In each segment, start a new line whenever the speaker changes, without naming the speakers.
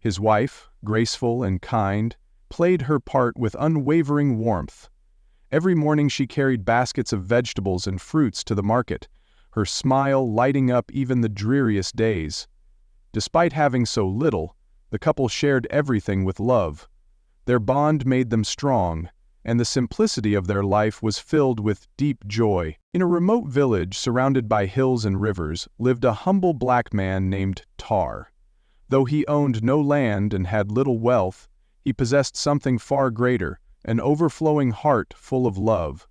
His wife, graceful and kind, played her part with unwavering warmth. Every morning she carried baskets of vegetables and fruits to the market, her smile lighting up even the dreariest days. Despite having so little, the couple shared everything with love. Their bond made them strong, and the simplicity of their life was filled with deep joy. In a remote village surrounded by hills and rivers lived a humble black man named Tar. Though he owned no land and had little wealth, he possessed something far greater, an overflowing heart full of love.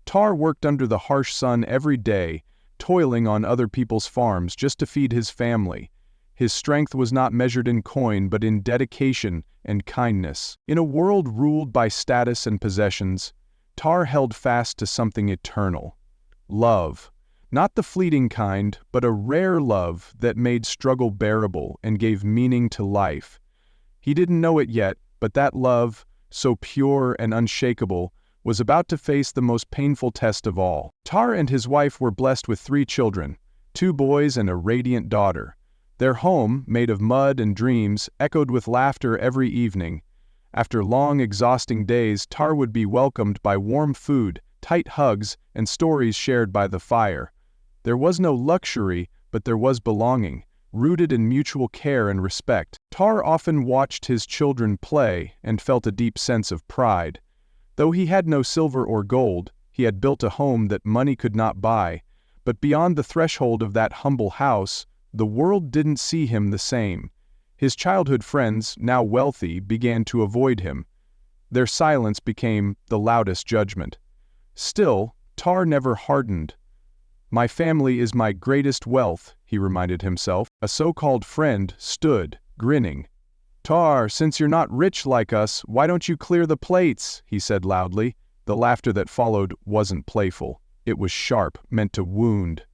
Tar worked under the harsh sun every day, toiling on other people's farms just to feed his family. His strength was not measured in coin but in dedication and kindness. In a world ruled by status and possessions, Tar held fast to something eternal. Love. Not the fleeting kind, but a rare love that made struggle bearable and gave meaning to life. He didn't know it yet, but that love, so pure and unshakable, was about to face the most painful test of all. Tar and his wife were blessed with 3 children, 2 boys and a radiant daughter. Their home, made of mud and dreams, echoed with laughter every evening. After long, exhausting days, Tar would be welcomed by warm food, tight hugs, and stories shared by the fire. There was no luxury, but there was belonging, rooted in mutual care and respect. Tar often watched his children play and felt a deep sense of pride. Though he had no silver or gold, he had built a home that money could not buy. But beyond the threshold of that humble house, the world didn't see him the same. His childhood friends, now wealthy, began to avoid him. Their silence became the loudest judgment. Still, Tar never hardened. "My family is my greatest wealth," he reminded himself. A so-called friend stood, grinning. "Tar, since you're not rich like us, why don't you clear the plates?" he said loudly. The laughter that followed wasn't playful. It was sharp, meant to wound.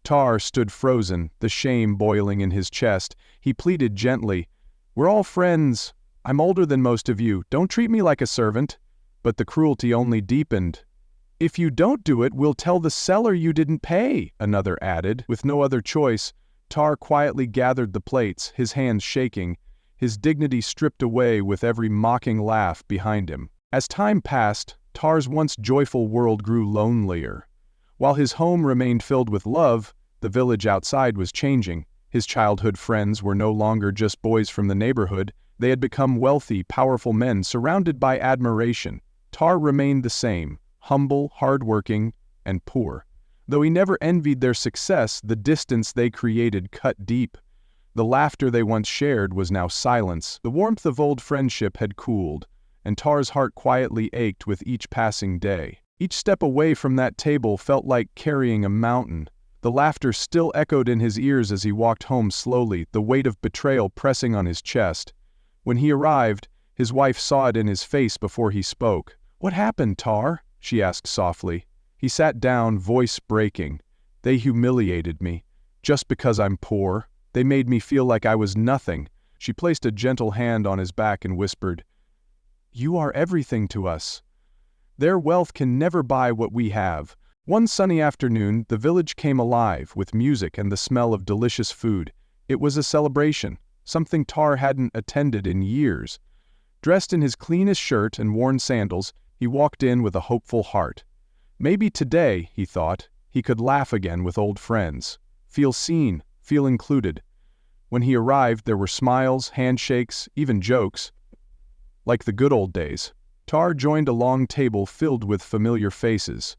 Tar stood frozen, the shame boiling in his chest. He pleaded gently, "We're all friends. I'm older than most of you. Don't treat me like a servant." But the cruelty only deepened. "If you don't do it, we'll tell the seller you didn't pay," another added. With no other choice, Tar quietly gathered the plates, his hands shaking, his dignity stripped away with every mocking laugh behind him. As time passed, Tar's once joyful world grew lonelier. While his home remained filled with love, the village outside was changing. His childhood friends were no longer just boys from the neighborhood. They had become wealthy, powerful men surrounded by admiration. Tar remained the same, humble, hardworking, and poor. Though he never envied their success, the distance they created cut deep. The laughter they once shared was now silence. The warmth of old friendship had cooled, and Tar's heart quietly ached with each passing day. Each step away from that table felt like carrying a mountain. The laughter still echoed in his ears as he walked home slowly, the weight of betrayal pressing on his chest. When he arrived, his wife saw it in his face before he spoke. "What happened, Tar?" she asked softly. He sat down, voice breaking. "They humiliated me. Just because I'm poor. They made me feel like I was nothing." She placed a gentle hand on his back and whispered, "You are everything to us. Their wealth can never buy what we have." One sunny afternoon, the village came alive with music and the smell of delicious food. It was a celebration, something Tar hadn't attended in years. Dressed in his cleanest shirt and worn sandals, he walked in with a hopeful heart. Maybe today, he thought, he could laugh again with old friends, feel seen, feel included. When he arrived, there were smiles, handshakes, even jokes. Like the good old days. Tar joined a long table filled with familiar faces.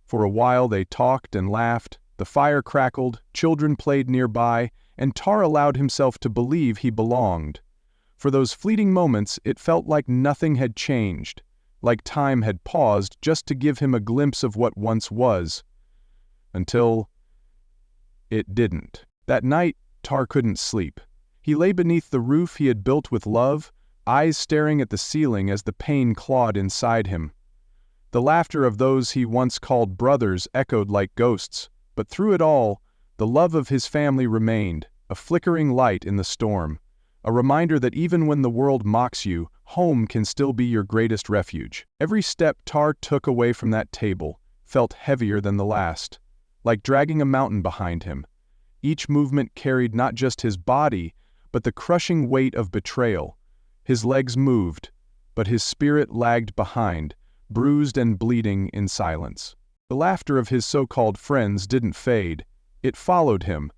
For a while they talked and laughed, the fire crackled, children played nearby, and Tar allowed himself to believe he belonged. For those fleeting moments, it felt like nothing had changed, like time had paused just to give him a glimpse of what once was. Until it didn't. That night, Tar couldn't sleep. He lay beneath the roof he had built with love, eyes staring at the ceiling as the pain clawed inside him. The laughter of those he once called brothers echoed like ghosts, but through it all, the love of his family remained, a flickering light in the storm, a reminder that even when the world mocks you, home can still be your greatest refuge. Every step Tar took away from that table felt heavier than the last, like dragging a mountain behind him. Each movement carried not just his body, but the crushing weight of betrayal. His legs moved, but his spirit lagged behind, bruised and bleeding in silence. The laughter of his so-called friends didn't fade. It followed him.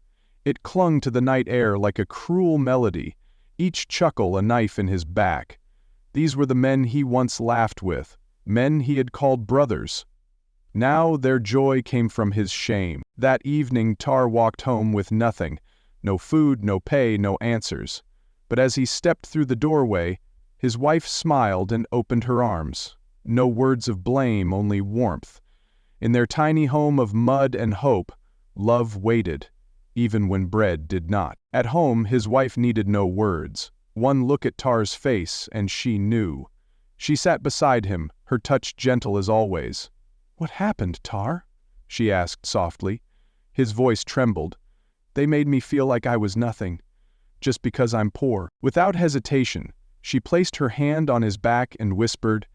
It clung to the night air like a cruel melody, each chuckle a knife in his back. These were the men he once laughed with, men he had called brothers. Now their joy came from his shame. That evening Tar walked home with nothing, no food, no pay, no answers. But as he stepped through the doorway, his wife smiled and opened her arms. No words of blame, only warmth. In their tiny home of mud and hope, love waited, even when bread did not. At home, his wife needed no words. One look at Tar's face, and she knew. She sat beside him, her touch gentle as always. "What happened, Tar?" she asked softly. His voice trembled. "They made me feel like I was nothing, just because I'm poor." Without hesitation, she placed her hand on his back and whispered,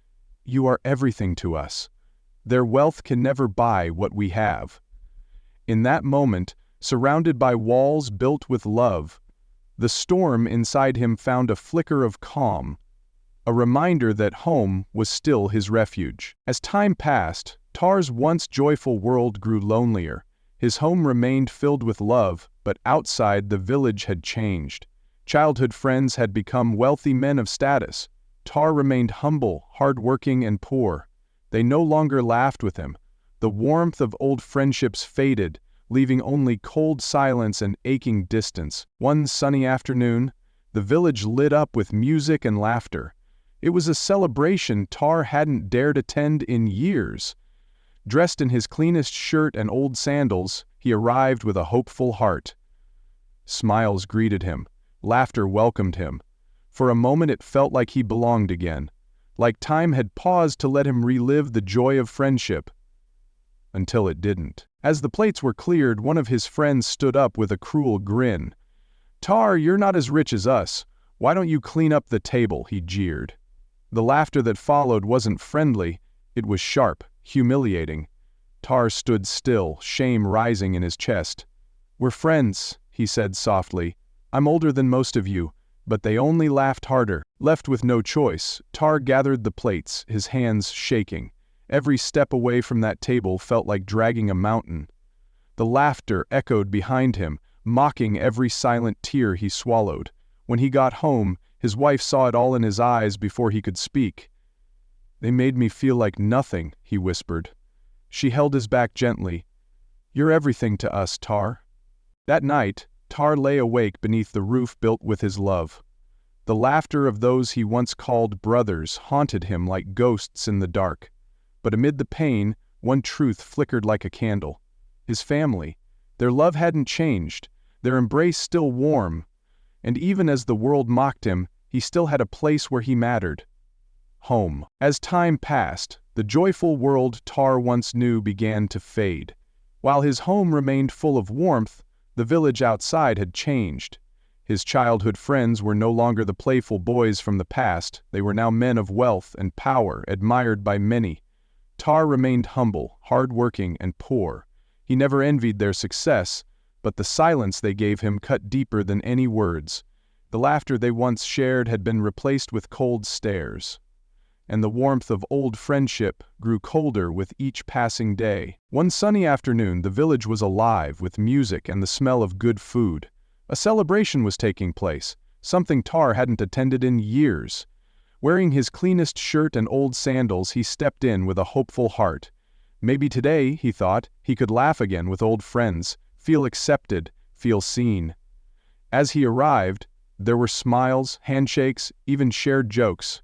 "You are everything to us. Their wealth can never buy what we have." In that moment, surrounded by walls built with love, the storm inside him found a flicker of calm, a reminder that home was still his refuge. As time passed, Tar's once joyful world grew lonelier. His home remained filled with love, but outside the village had changed. Childhood friends had become wealthy men of status. Tar remained humble, hard-working, and poor. They no longer laughed with him. The warmth of old friendships faded, leaving only cold silence and aching distance. One sunny afternoon, the village lit up with music and laughter. It was a celebration Tar hadn't dared attend in years. Dressed in his cleanest shirt and old sandals, he arrived with a hopeful heart. Smiles greeted him. Laughter welcomed him. For a moment it felt like he belonged again, like time had paused to let him relive the joy of friendship. Until it didn't. As the plates were cleared, one of his friends stood up with a cruel grin. "Tar, you're not as rich as us. Why don't you clean up the table?" he jeered. The laughter that followed wasn't friendly, it was sharp, humiliating. Tar stood still, shame rising in his chest. "We're friends," he said softly. "I'm older than most of you." But they only laughed harder. Left with no choice, Tar gathered the plates, his hands shaking. Every step away from that table felt like dragging a mountain. The laughter echoed behind him, mocking every silent tear he swallowed. When he got home, his wife saw it all in his eyes before he could speak. "They made me feel like nothing," he whispered. She held his back gently. "You're everything to us, Tar." That night, Tar lay awake beneath the roof built with his love. The laughter of those he once called brothers haunted him like ghosts in the dark. But amid the pain, one truth flickered like a candle. His family. Their love hadn't changed, their embrace still warm. And even as the world mocked him, he still had a place where he mattered. Home. As time passed, the joyful world Tar once knew began to fade. While his home remained full of warmth, the village outside had changed. His childhood friends were no longer the playful boys from the past, they were now men of wealth and power, admired by many. Tar remained humble, hard-working, and poor. He never envied their success, but the silence they gave him cut deeper than any words. The laughter they once shared had been replaced with cold stares. And the warmth of old friendship grew colder with each passing day. One sunny afternoon, the village was alive with music and the smell of good food. A celebration was taking place, something Tar hadn't attended in years. Wearing his cleanest shirt and old sandals, he stepped in with a hopeful heart. Maybe today, he thought, he could laugh again with old friends, feel accepted, feel seen. As he arrived, there were smiles, handshakes, even shared jokes.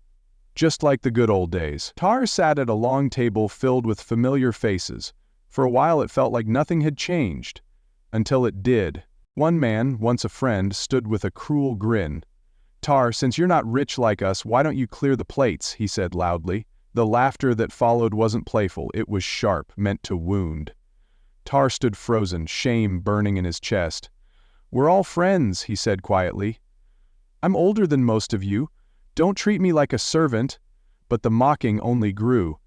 Just like the good old days. Tar sat at a long table filled with familiar faces. For a while it felt like nothing had changed. Until it did. One man, once a friend, stood with a cruel grin. "Tar, since you're not rich like us, why don't you clear the plates?" he said loudly. The laughter that followed wasn't playful, it was sharp, meant to wound. Tar stood frozen, shame burning in his chest. "We're all friends," he said quietly. "I'm older than most of you. Don't treat me like a servant." But the mocking only grew.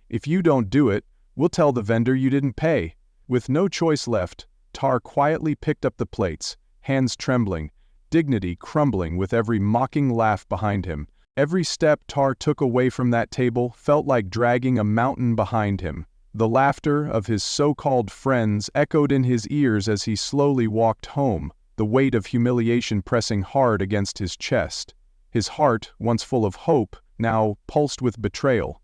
"If you don't do it, we'll tell the vendor you didn't pay." With no choice left, Tar quietly picked up the plates, hands trembling. dignity crumbling with every mocking laugh behind him. Every step Tar took away from that table felt like dragging a mountain behind him. The laughter of his so-called friends echoed in his ears as he slowly walked home, the weight of humiliation pressing hard against his chest. His heart, once full of hope, now pulsed with betrayal.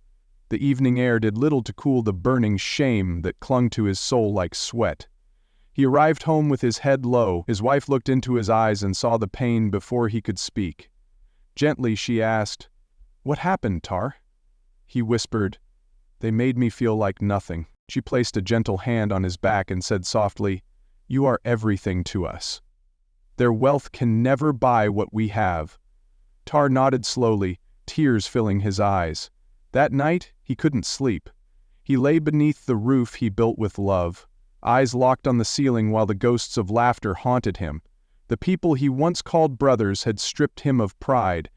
The evening air did little to cool the burning shame that clung to his soul like sweat. He arrived home with his head low. His wife looked into his eyes and saw the pain before he could speak. Gently she asked, "What happened, Tar?" He whispered, "They made me feel like nothing." She placed a gentle hand on his back and said softly, "You are everything to us. Their wealth can never buy what we have." Tar nodded slowly, tears filling his eyes. That night, he couldn't sleep. He lay beneath the roof he built with love, eyes locked on the ceiling while the ghosts of laughter haunted him. The people he once called brothers had stripped him of pride,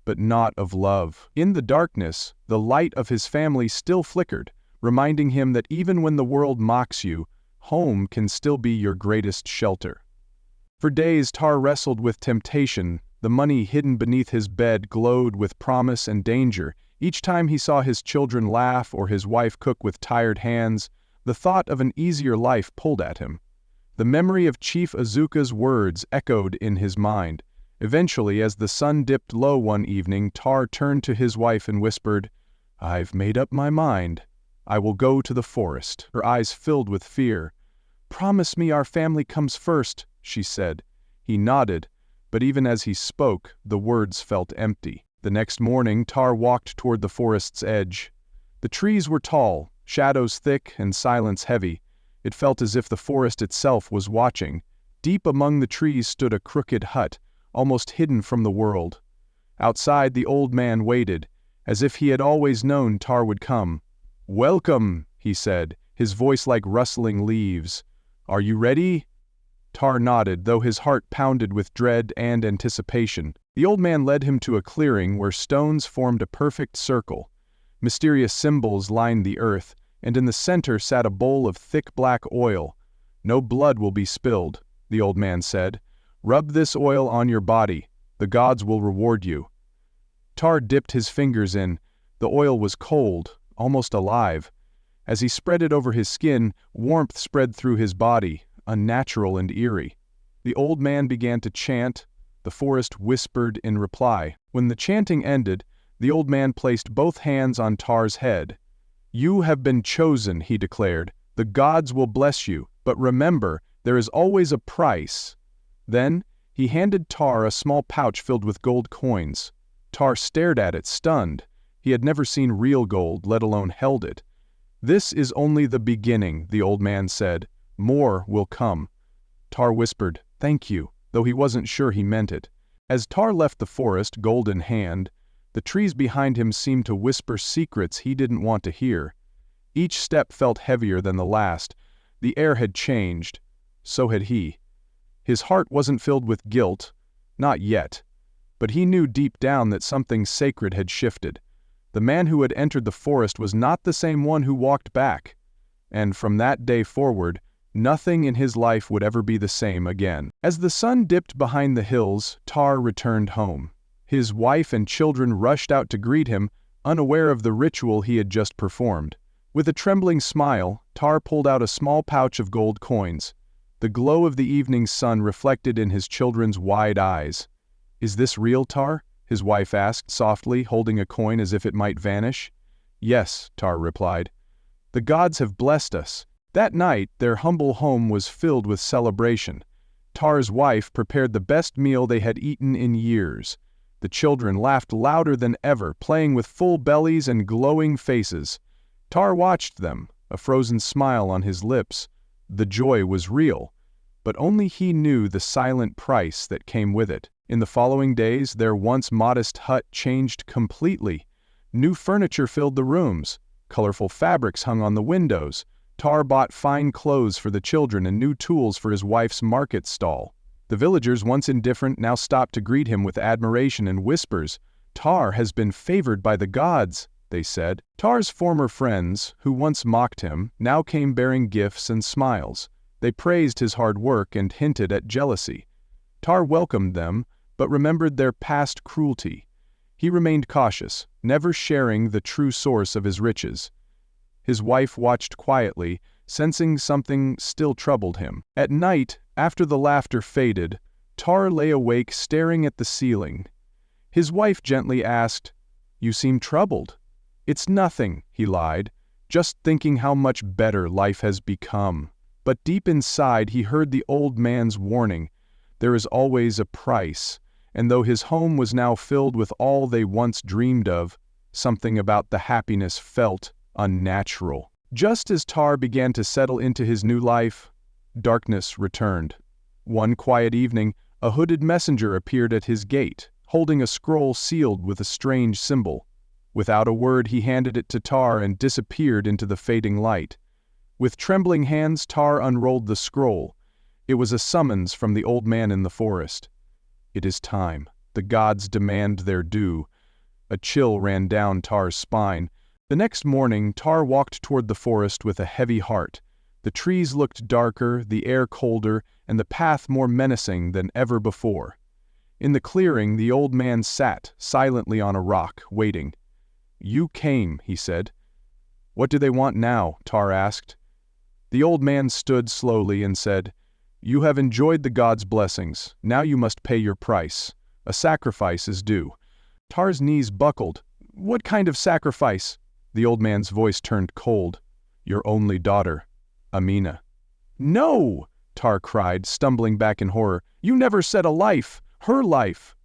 but not of love. In the darkness, the light of his family still flickered, reminding him that even when the world mocks you, home can still be your greatest shelter. For days Tar wrestled with temptation. The money hidden beneath his bed glowed with promise and danger. Each time he saw his children laugh or his wife cook with tired hands, the thought of an easier life pulled at him. The memory of Chief Azuka's words echoed in his mind. Eventually, as the sun dipped low one evening, Tar turned to his wife and whispered, "I've made up my mind. I will go to the forest." Her eyes filled with fear. "Promise me our family comes first," she said. He nodded, but even as he spoke, the words felt empty. The next morning, Tar walked toward the forest's edge. The trees were tall, shadows thick, and silence heavy. It felt as if the forest itself was watching. Deep among the trees stood a crooked hut, almost hidden from the world. Outside, the old man waited, as if he had always known Tar would come. "Welcome," he said, his voice like rustling leaves. "Are you ready?" Tar nodded, though his heart pounded with dread and anticipation. The old man led him to a clearing where stones formed a perfect circle. Mysterious symbols lined the earth, and in the center sat a bowl of thick black oil. "No blood will be spilled," the old man said. "Rub this oil on your body. The gods will reward you." Tar dipped his fingers in. The oil was cold, almost alive. As he spread it over his skin, warmth spread through his body, unnatural and eerie. The old man began to chant. The forest whispered in reply. When the chanting ended, the old man placed both hands on Tar's head. "You have been chosen," he declared. "The gods will bless you, but remember, there is always a price." Then, he handed Tar a small pouch filled with gold coins. Tar stared at it, stunned. He had never seen real gold, let alone held it. "This is only the beginning," the old man said. "More will come." Tar whispered, "Thank you," though he wasn't sure he meant it. As Tar left the forest, gold in hand, the trees behind him seemed to whisper secrets he didn't want to hear. Each step felt heavier than the last. The air had changed. So had he. His heart wasn't filled with guilt, not yet. But he knew deep down that something sacred had shifted. The man who had entered the forest was not the same one who walked back. And from that day forward, nothing in his life would ever be the same again. As the sun dipped behind the hills, Tar returned home. His wife and children rushed out to greet him, unaware of the ritual he had just performed. With a trembling smile, Tar pulled out a small pouch of gold coins. The glow of the evening sun reflected in his children's wide eyes. "Is this real, Tar?" his wife asked softly, holding a coin as if it might vanish. "Yes," Tar replied. "The gods have blessed us." That night, their humble home was filled with celebration. Tar's wife prepared the best meal they had eaten in years. The children laughed louder than ever, playing with full bellies and glowing faces. Tar watched them, a frozen smile on his lips. The joy was real, but only he knew the silent price that came with it. In the following days, their once modest hut changed completely. New furniture filled the rooms. Colorful fabrics hung on the windows. Tar bought fine clothes for the children and new tools for his wife's market stall. The villagers, once indifferent, now stopped to greet him with admiration and whispers. "Tar has been favored by the gods," they said. Tar's former friends, who once mocked him, now came bearing gifts and smiles. They praised his hard work and hinted at jealousy. Tar welcomed them, but remembered their past cruelty. He remained cautious, never sharing the true source of his riches. His wife watched quietly, sensing something still troubled him. At night, after the laughter faded, Tar lay awake staring at the ceiling. His wife gently asked, "You seem troubled." "It's nothing," he lied, "just thinking how much better life has become." But deep inside he heard the old man's warning. There is always a price, and though his home was now filled with all they once dreamed of, something about the happiness felt unnatural. Just as Tar began to settle into his new life, darkness returned. One quiet evening, a hooded messenger appeared at his gate, holding a scroll sealed with a strange symbol. Without a word he handed it to Tar and disappeared into the fading light. With trembling hands Tar unrolled the scroll. It was a summons from the old man in the forest. "It is time. The gods demand their due." A chill ran down Tar's spine. The next morning Tar walked toward the forest with a heavy heart. The trees looked darker, the air colder, and the path more menacing than ever before. In the clearing the old man sat silently on a rock, waiting. "You came," he said. "What do they want now?" Tar asked. The old man stood slowly and said, "You have enjoyed the gods' blessings. Now you must pay your price. A sacrifice is due." Tar's knees buckled. "What kind of sacrifice?" The old man's voice turned cold. "Your only daughter, Amina." "No!" Tar cried, stumbling back in horror. "You never said a life, her life."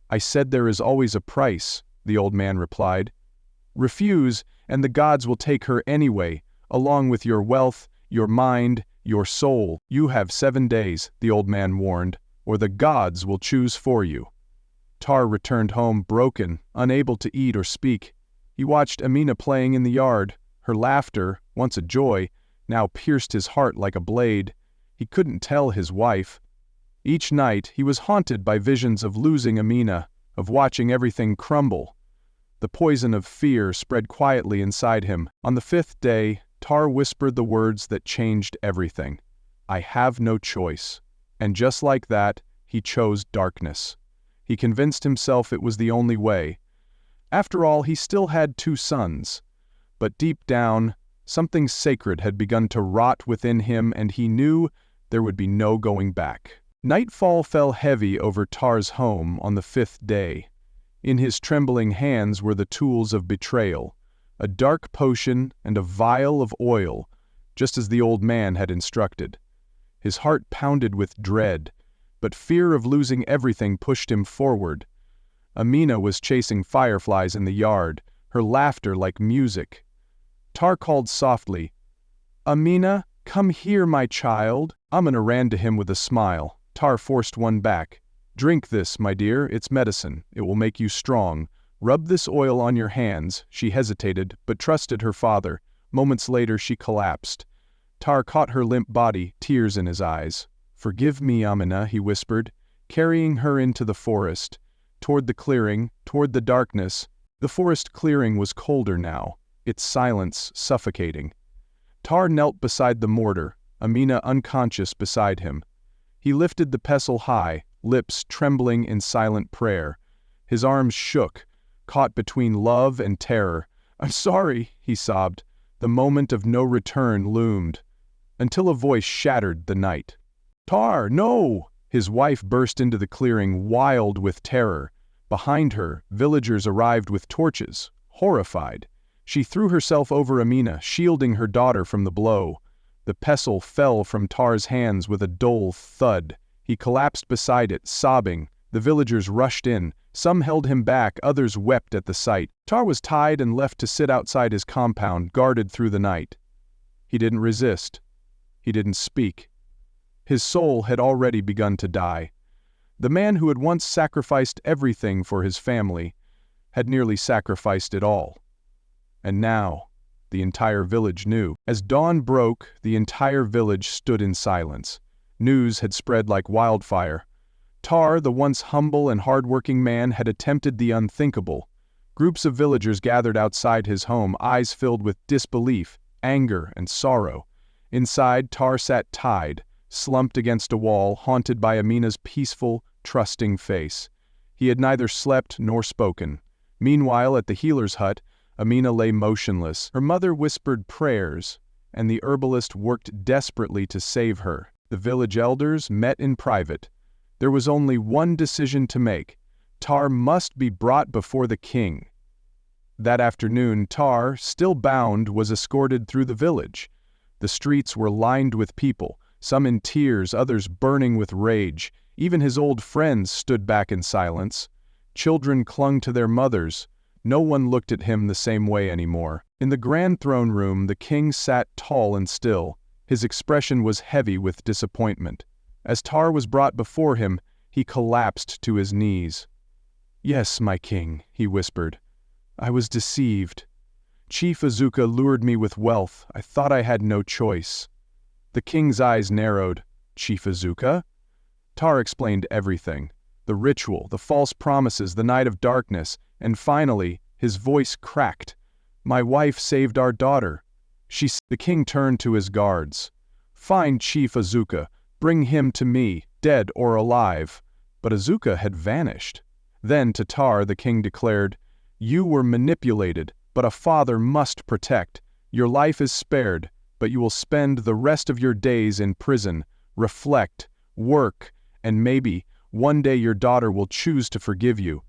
"I said there is always a price," the old man replied. "Refuse, and the gods will take her anyway, along with your wealth, your mind, your soul. You have 7 days," the old man warned, "or the gods will choose for you." Tar returned home broken, unable to eat or speak. He watched Amina playing in the yard. Her laughter, once a joy, now pierced his heart like a blade. He couldn't tell his wife. Each night he was haunted by visions of losing Amina, of watching everything crumble. The poison of fear spread quietly inside him. On the 5th day, Tar whispered the words that changed everything. "I have no choice." And just like that, he chose darkness. He convinced himself it was the only way. After all, he still had 2 sons. But deep down, something sacred had begun to rot within him, and he knew there would be no going back. Nightfall fell heavy over Tar's home on the 5th day. In his trembling hands were the tools of betrayal, a dark potion and a vial of oil, just as the old man had instructed. His heart pounded with dread, but fear of losing everything pushed him forward. Amina was chasing fireflies in the yard, her laughter like music. Tar called softly, "Amina, come here, my child." Amina ran to him with a smile. Tar forced one back. "Drink this, my dear, it's medicine. It will make you strong. Rub this oil on your hands." She hesitated, but trusted her father. Moments later she collapsed. Tar caught her limp body, tears in his eyes. "Forgive me, Amina," he whispered, carrying her into the forest, toward the clearing, toward the darkness. The forest clearing was colder now, its silence suffocating. Tar knelt beside the mortar, Amina unconscious beside him. He lifted the pestle high, lips trembling in silent prayer. His arms shook, caught between love and terror. "I'm sorry," he sobbed. The moment of no return loomed, until a voice shattered the night. "Tar, no!" His wife burst into the clearing, wild with terror. Behind her, villagers arrived with torches, horrified. She threw herself over Amina, shielding her daughter from the blow. The pestle fell from Tar's hands with a dull thud. He collapsed beside it, sobbing. The villagers rushed in. Some held him back, others wept at the sight. Tar was tied and left to sit outside his compound, guarded through the night. He didn't resist. He didn't speak. His soul had already begun to die. The man who had once sacrificed everything for his family had nearly sacrificed it all. And now, the entire village knew. As dawn broke, the entire village stood in silence. News had spread like wildfire. Tar, the once humble and hard-working man, had attempted the unthinkable. Groups of villagers gathered outside his home, eyes filled with disbelief, anger, and sorrow. Inside, Tar sat tied, slumped against a wall, haunted by Amina's peaceful, trusting face. He had neither slept nor spoken. Meanwhile, at the healer's hut, Amina lay motionless. Her mother whispered prayers, and the herbalist worked desperately to save her. The village elders met in private. There was only one decision to make. Tar must be brought before the king. That afternoon, Tar, still bound, was escorted through the village. The streets were lined with people, some in tears, others burning with rage. Even his old friends stood back in silence. Children clung to their mothers. No one looked at him the same way anymore. In the grand throne room, the king sat tall and still. His expression was heavy with disappointment. As Tar was brought before him, he collapsed to his knees. "Yes, my king," he whispered. "I was deceived. Chief Azuka lured me with wealth. I thought I had no choice." The king's eyes narrowed. "Chief Azuka?" Tar explained everything. The ritual, the false promises, the night of darkness, and finally, his voice cracked. "My wife saved our daughter. The king turned to his guards. "Find Chief Azuka. Bring him to me, dead or alive." But Azuka had vanished. Then to Tar the king declared, "You were manipulated, but a father must protect. Your life is spared, but you will spend the rest of your days in prison. Reflect, work, and maybe, one day your daughter will choose to forgive you."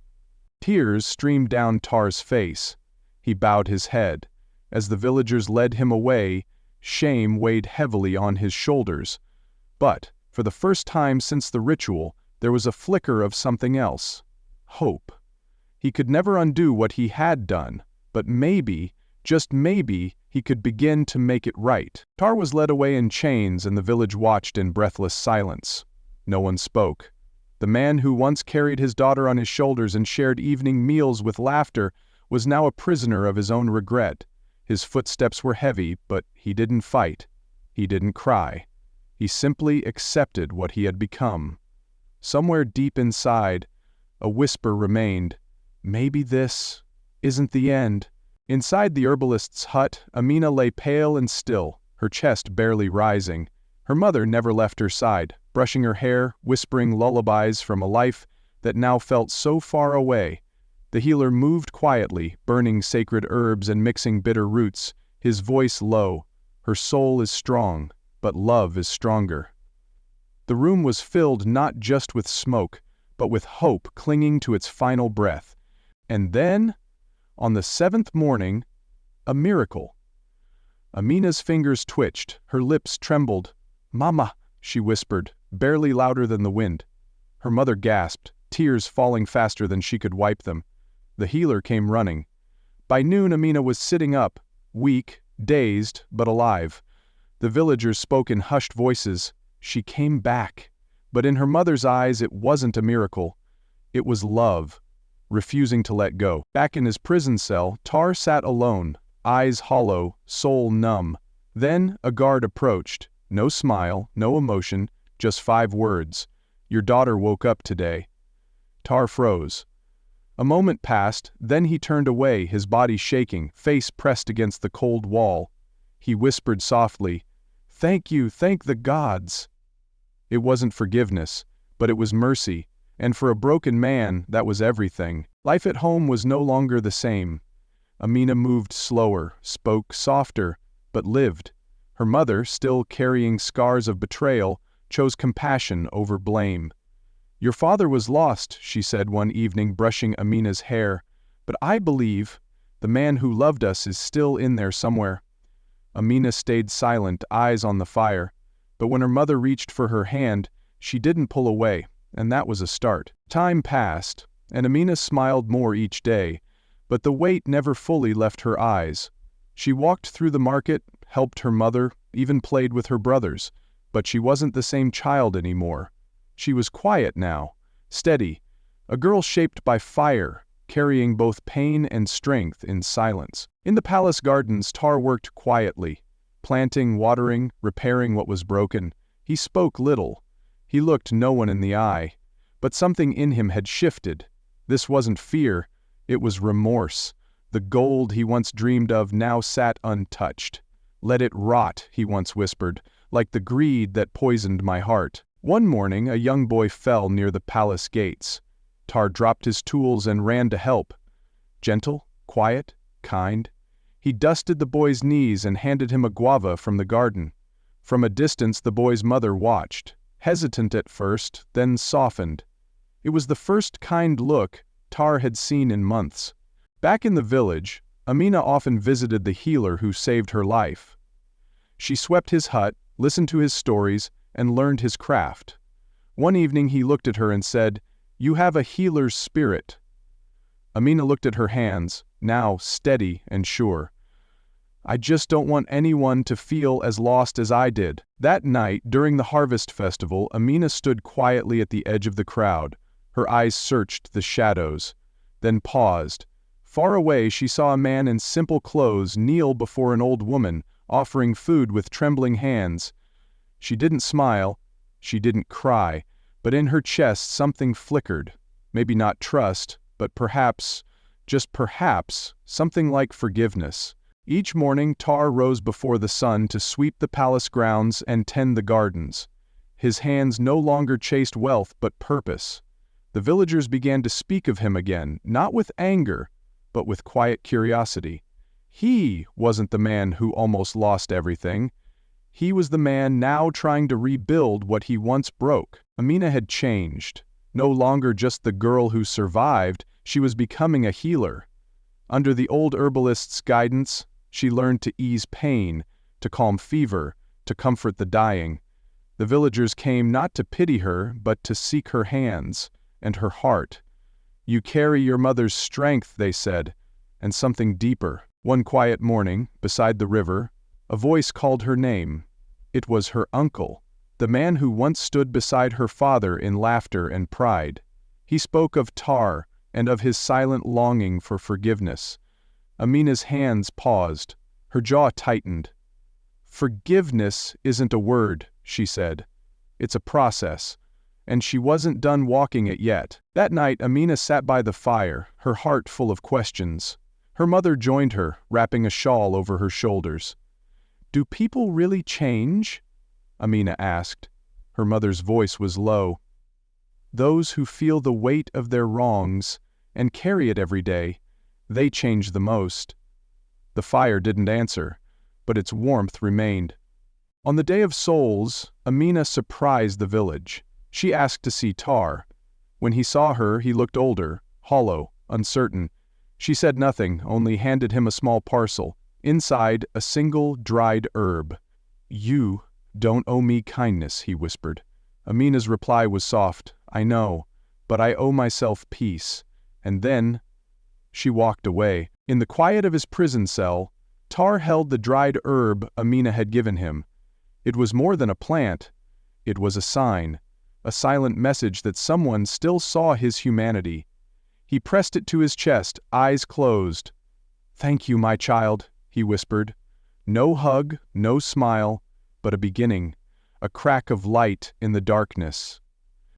Tears streamed down Tar's face. He bowed his head. As the villagers led him away, shame weighed heavily on his shoulders. But, for the first time since the ritual, there was a flicker of something else. Hope. He could never undo what he had done, but maybe, just maybe, he could begin to make it right. Tar was led away in chains, and the village watched in breathless silence. No one spoke. The man who once carried his daughter on his shoulders and shared evening meals with laughter was now a prisoner of his own regret. His footsteps were heavy, but he didn't fight. He didn't cry. He simply accepted what he had become. Somewhere deep inside, a whisper remained, "Maybe this isn't the end." Inside the herbalist's hut, Amina lay pale and still, her chest barely rising. Her mother never left her side, brushing her hair, whispering lullabies from a life that now felt so far away. The healer moved quietly, burning sacred herbs and mixing bitter roots, his voice low. "Her soul is strong, but love is stronger." The room was filled not just with smoke, but with hope clinging to its final breath. And then, on the 7th morning, a miracle. Amina's fingers twitched, her lips trembled. "Mama," she whispered, barely louder than the wind. Her mother gasped, tears falling faster than she could wipe them. The healer came running. By noon, Amina was sitting up, weak, dazed, but alive. The villagers spoke in hushed voices. She came back. But in her mother's eyes, it wasn't a miracle. It was love, refusing to let go. Back in his prison cell, Tar sat alone, eyes hollow, soul numb. Then a guard approached. No smile, no emotion, just 5 words. "Your daughter woke up today." Tar froze. A moment passed, then he turned away, his body shaking, face pressed against the cold wall. He whispered softly, "Thank you, thank the gods." It wasn't forgiveness, but it was mercy, and for a broken man, that was everything. Life at home was no longer the same. Amina moved slower, spoke softer, but lived. Her mother, still carrying scars of betrayal, chose compassion over blame. "Your father was lost," she said one evening, brushing Amina's hair, "but I believe the man who loved us is still in there somewhere." Amina stayed silent, eyes on the fire, but when her mother reached for her hand, she didn't pull away, and that was a start. Time passed, and Amina smiled more each day, but the weight never fully left her eyes. She walked through the market, helped her mother, even played with her brothers, but she wasn't the same child anymore. She was quiet now, steady, a girl shaped by fire, carrying both pain and strength in silence. In the palace gardens, Tar worked quietly, planting, watering, repairing what was broken. He spoke little. He looked no one in the eye. But something in him had shifted. This wasn't fear, it was remorse. The gold he once dreamed of now sat untouched. "Let it rot," he once whispered. like the greed that poisoned my heart. One morning, a young boy fell near the palace gates. Tar dropped his tools and ran to help. Gentle, quiet, kind. He dusted the boy's knees and handed him a guava from the garden. From a distance, the boy's mother watched, hesitant at first, then softened. It was the first kind look Tar had seen in months. Back in the village, Amina often visited the healer who saved her life. She swept his hut, listened to his stories, and learned his craft. One evening he looked at her and said, "You have a healer's spirit." Amina looked at her hands, now steady and sure. "I just don't want anyone to feel as lost as I did." That night, during the harvest festival, Amina stood quietly at the edge of the crowd. Her eyes searched the shadows, then paused. Far away she saw a man in simple clothes kneel before an old woman, offering food with trembling hands. She didn't smile, she didn't cry, but in her chest something flickered. Maybe not trust, but perhaps, just perhaps, something like forgiveness. Each morning Tar rose before the sun to sweep the palace grounds and tend the gardens. His hands no longer chased wealth but purpose. The villagers began to speak of him again, not with anger, but with quiet curiosity. He wasn't the man who almost lost everything. He was the man now trying to rebuild what he once broke. Amina had changed. No longer just the girl who survived, she was becoming a healer. Under the old herbalist's guidance, she learned to ease pain, to calm fever, to comfort the dying. The villagers came not to pity her, but to seek her hands and her heart. "You carry your mother's strength," they said, and something deeper. One quiet morning, beside the river, a voice called her name. It was her uncle, the man who once stood beside her father in laughter and pride. He spoke of Tar and of his silent longing for forgiveness. Amina's hands paused, her jaw tightened. "Forgiveness isn't a word," she said. "It's a process." And she wasn't done walking it yet. That night Amina sat by the fire, her heart full of questions. Her mother joined her, wrapping a shawl over her shoulders. "Do people really change?" Amina asked. Her mother's voice was low. "Those who feel the weight of their wrongs and carry it every day, they change the most." The fire didn't answer, but its warmth remained. On the Day of Souls, Amina surprised the village. She asked to see Tar. When he saw her, he looked older, hollow, uncertain. She said nothing, only handed him a small parcel. Inside, a single dried herb. "You don't owe me kindness," he whispered. Amina's reply was soft. "I know, but I owe myself peace." And then she walked away. In the quiet of his prison cell, Tar held the dried herb Amina had given him. It was more than a plant. It was a sign. A silent message that someone still saw his humanity. He pressed it to his chest, eyes closed. "Thank you, my child," he whispered. No hug, no smile, but a beginning, a crack of light in the darkness.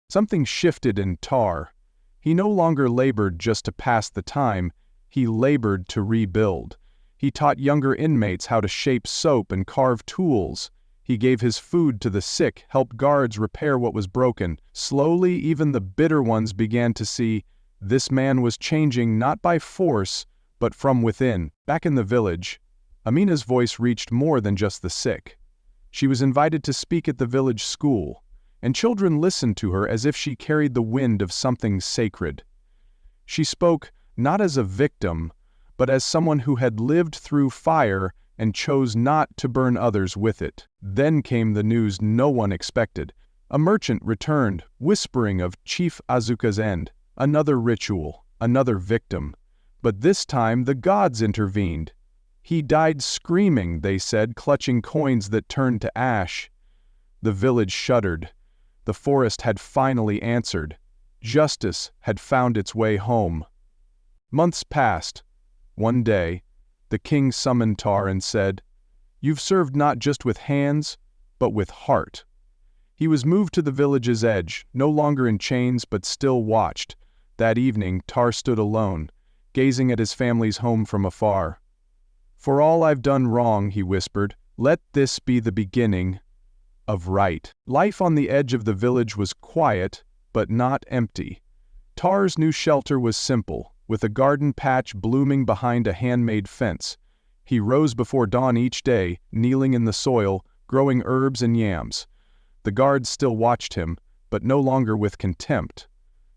Something shifted in Tar. He no longer labored just to pass the time, he labored to rebuild. He taught younger inmates how to shape soap and carve tools. He gave his food to the sick, helped guards repair what was broken. Slowly, even the bitter ones began to see this man was changing not by force, but from within. Back in the village, Amina's voice reached more than just the sick. She was invited to speak at the village school, and children listened to her as if she carried the wind of something sacred. She spoke not as a victim, but as someone who had lived through fire and chose not to burn others with it. Then came the news no one expected. A merchant returned, whispering of Chief Azuka's end. Another ritual, another victim. But this time the gods intervened. He died screaming, they said, clutching coins that turned to ash. The village shuddered. The forest had finally answered. Justice had found its way home. Months passed. One day, the king summoned Tar and said, "You've served not just with hands, but with heart." He was moved to the village's edge, no longer in chains but still watched. That evening, Tar stood alone, gazing at his family's home from afar. "For all I've done wrong," he whispered, "let this be the beginning." of right. Life on the edge of the village was quiet, but not empty. Tar's new shelter was simple, with a garden patch blooming behind a handmade fence. He rose before dawn each day, kneeling in the soil, growing herbs and yams. The guards still watched him, but no longer with contempt.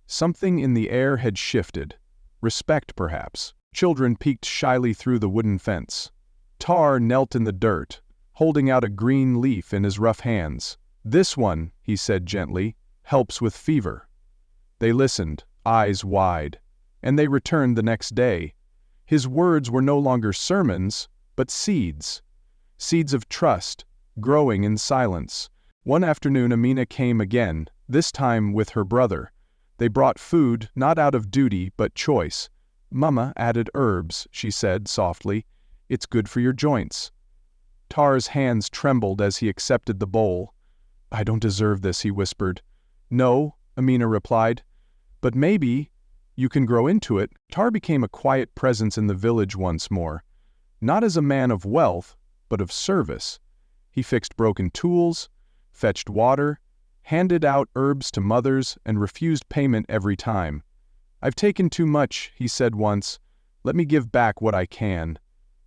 Something in the air had shifted. Respect, perhaps. Children peeked shyly through the wooden fence. Tar knelt in the dirt, holding out a green leaf in his rough hands. "This one," he said gently, "helps with fever." They listened, eyes wide, and they returned the next day. His words were no longer sermons, but seeds. Seeds of trust, growing in silence. One afternoon Amina came again, this time with her brother. They brought food, not out of duty, but choice. "Mama added herbs," she said softly. "It's good for your joints." Tar's hands trembled as he accepted the bowl. "I don't deserve this," he whispered. "No," Amina replied, "but maybe you can grow into it." Tar became a quiet presence in the village once more. Not as a man of wealth, but of service. He fixed broken tools, fetched water, handed out herbs to mothers, and refused payment every time. "I've taken too much," he said once. "Let me give back what I can."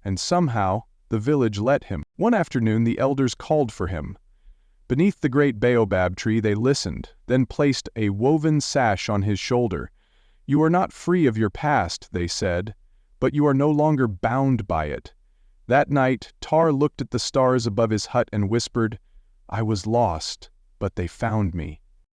And somehow, the village let him. One afternoon the elders called for him. Beneath the great baobab tree they listened, then placed a woven sash on his shoulder. "You are not free of your past," they said, "but you are no longer bound by it." That night, Tar looked at the stars above his hut and whispered, "I was lost, but they found me."